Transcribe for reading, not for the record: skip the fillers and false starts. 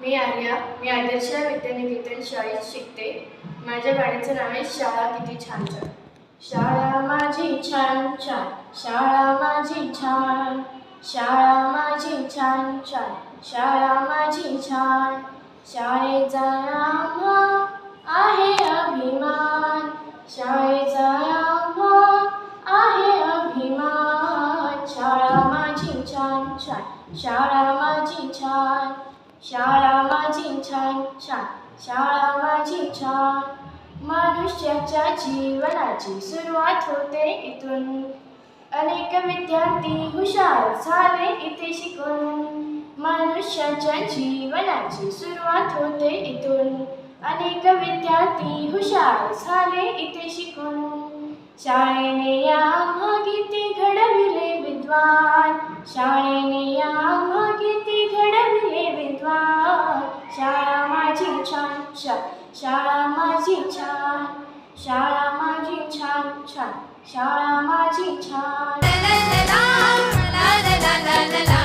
मी आर्या. मी आदर्श विद्यानिकेतन शाळेत शिकते. माझ्या गाण्याचं नाव आहे शाळा किती छान छान. शाळा माझी छान छान, शाळा माझी छान, शाळा माझी छान छान, शाळा माझी छान. शाळेचा आम्हा आहे अभिमान, शाळेचा आम्हा आहे अभिमान. शाळा माझी छान छान, शाळा माझी छान, शाळा माझी छान छान, शाळा माझी छान. मनुष्याच्या जीवनाची सुरुवात होते इथून, अनेक विद्यार्थी हुशार झाले इथे शिकून. मनुष्याच्या जीवनाची सुरुवात होते इथून, अनेक विद्यार्थी हुशार झाले इथे शिकून. शाळेने आम्हा किती घडविले विद्वान, शाळेने आम्हा किती घडविले विद्वान. शाळा माझी छान छान, शाळा माझी छान, शाळा माझी छान छान, शाळा माझी छान. la la la la la la la la la.